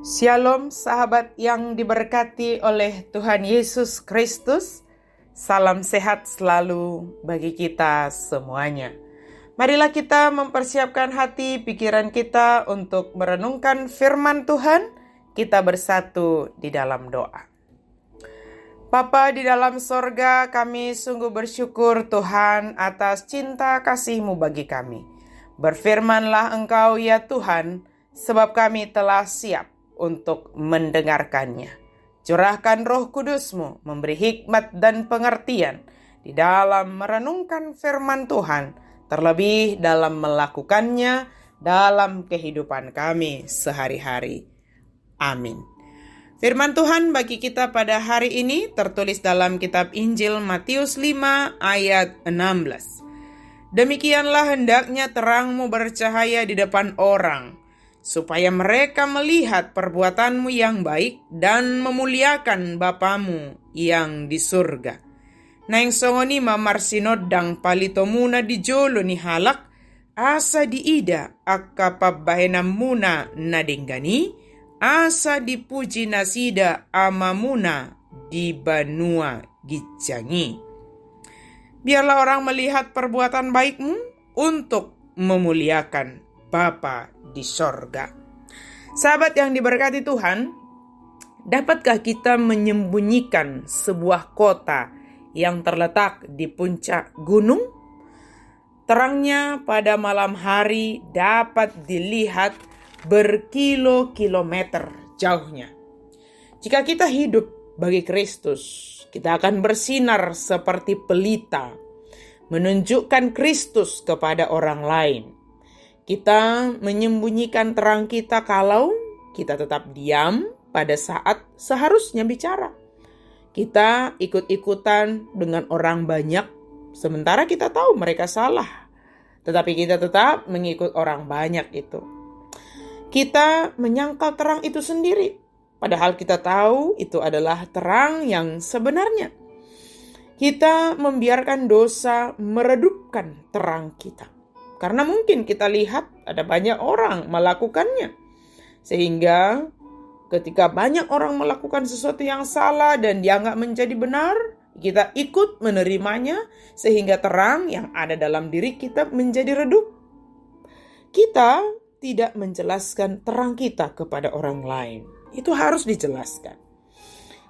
Shalom sahabat yang diberkati oleh Tuhan Yesus Kristus. Salam sehat selalu bagi kita semuanya. Marilah kita mempersiapkan hati pikiran kita untuk merenungkan firman Tuhan. Kita bersatu di dalam doa. Bapa di dalam sorga, kami sungguh bersyukur Tuhan atas cinta kasih-Mu bagi kami. Berfirmanlah Engkau ya Tuhan, sebab kami telah siap untuk mendengarkannya. Curahkan Roh Kudus-Mu, memberi hikmat dan pengertian di dalam merenungkan firman Tuhan, terlebih dalam melakukannya dalam kehidupan kami sehari-hari. Amin. Firman Tuhan bagi kita pada hari ini tertulis dalam kitab Injil Matius 5 ayat 16. Demikianlah hendaknya terangmu bercahaya di depan orang, supaya mereka melihat perbuatanmu yang baik dan memuliakan Bapamu yang di surga. Naing songoni mamarsinod dang palitomuna di jolo ni halak, asa di ida akapabahenam muna nadinggani, asa dipuji nasida amamuna di banua gijangi. Biarlah orang melihat perbuatan baikmu untuk memuliakan Bapa di sorga. Sahabat yang diberkati Tuhan, dapatkah kita menyembunyikan sebuah kota yang terletak di puncak gunung? Terangnya pada malam hari dapat dilihat berkilo-kilometer jauhnya. Jika kita hidup bagi Kristus, kita akan bersinar seperti pelita, menunjukkan Kristus kepada orang lain. Kita menyembunyikan terang kita kalau kita tetap diam pada saat seharusnya bicara. Kita ikut-ikutan dengan orang banyak, sementara kita tahu mereka salah. Tetapi kita tetap mengikut orang banyak itu. Kita menyangkal terang itu sendiri, padahal kita tahu itu adalah terang yang sebenarnya. Kita membiarkan dosa meredupkan terang kita. Karena mungkin kita lihat ada banyak orang melakukannya. Sehingga ketika banyak orang melakukan sesuatu yang salah dan dianggap menjadi benar, kita ikut menerimanya sehingga terang yang ada dalam diri kita menjadi redup. Kita tidak menjelaskan terang kita kepada orang lain. Itu harus dijelaskan.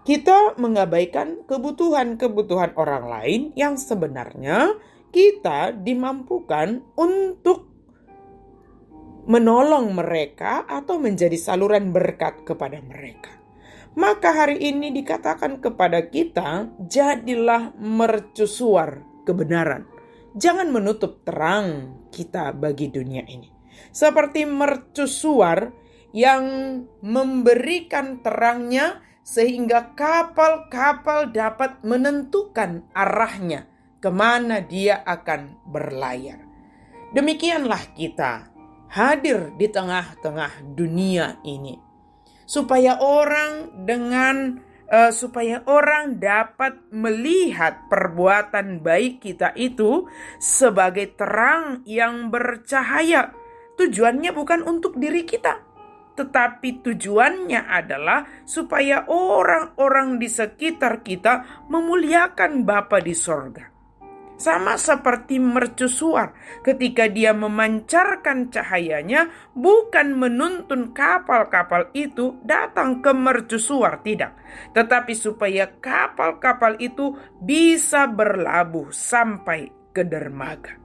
Kita mengabaikan kebutuhan-kebutuhan orang lain yang sebenarnya kita dimampukan untuk menolong mereka atau menjadi saluran berkat kepada mereka. Maka hari ini dikatakan kepada kita, jadilah mercusuar kebenaran. Jangan menutup terang kita bagi dunia ini. Seperti mercusuar yang memberikan terangnya sehingga kapal-kapal dapat menentukan arahnya, kemana dia akan berlayar. Demikianlah kita hadir di tengah-tengah dunia ini. Supaya orang dapat melihat perbuatan baik kita itu sebagai terang yang bercahaya. Tujuannya bukan untuk diri kita, tetapi tujuannya adalah supaya orang-orang di sekitar kita memuliakan Bapa di sorga. Sama seperti mercusuar ketika dia memancarkan cahayanya, bukan menuntun kapal-kapal itu datang ke mercusuar, tidak. Tetapi supaya kapal-kapal itu bisa berlabuh sampai ke dermaga.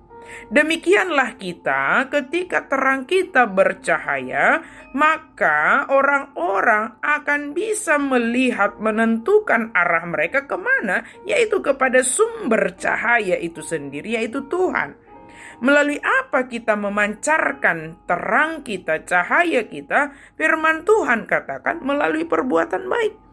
Demikianlah kita, ketika terang kita bercahaya, maka orang-orang akan bisa melihat, menentukan arah mereka kemana, yaitu kepada sumber cahaya itu sendiri, yaitu Tuhan. Melalui apa kita memancarkan terang kita, cahaya kita? Firman Tuhan katakan melalui perbuatan baik.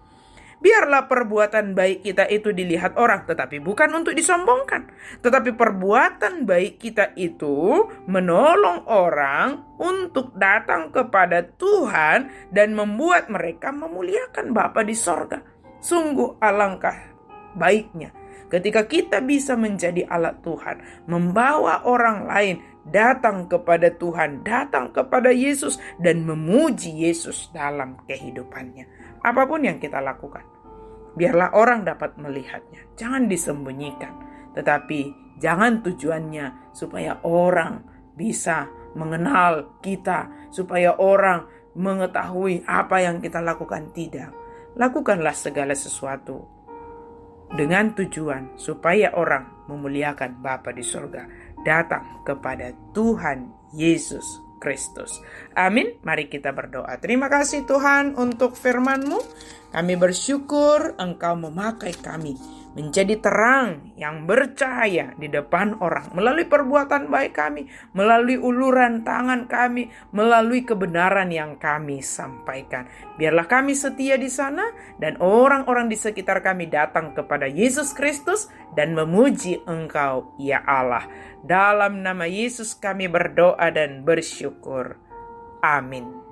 Biarlah perbuatan baik kita itu dilihat orang, tetapi bukan untuk disombongkan. Tetapi perbuatan baik kita itu menolong orang untuk datang kepada Tuhan dan membuat mereka memuliakan Bapa di sorga. Sungguh alangkah baiknya ketika kita bisa menjadi alat Tuhan, membawa orang lain datang kepada Tuhan, datang kepada Yesus, dan memuji Yesus dalam kehidupannya. Apapun yang kita lakukan, biarlah orang dapat melihatnya. Jangan disembunyikan, tetapi jangan tujuannya supaya orang bisa mengenal kita, supaya orang mengetahui apa yang kita lakukan. Tidak. Lakukanlah segala sesuatu dengan tujuan supaya orang memuliakan Bapa di surga, datang kepada Tuhan Yesus Kristus. Amin. Mari kita berdoa. Terima kasih Tuhan untuk firman-Mu. Kami bersyukur Engkau memakai kami menjadi terang yang bercahaya di depan orang melalui perbuatan baik kami, melalui uluran tangan kami, melalui kebenaran yang kami sampaikan. Biarlah kami setia di sana dan orang-orang di sekitar kami datang kepada Yesus Kristus dan memuji Engkau, ya Allah. Dalam nama Yesus kami berdoa dan bersyukur. Amin.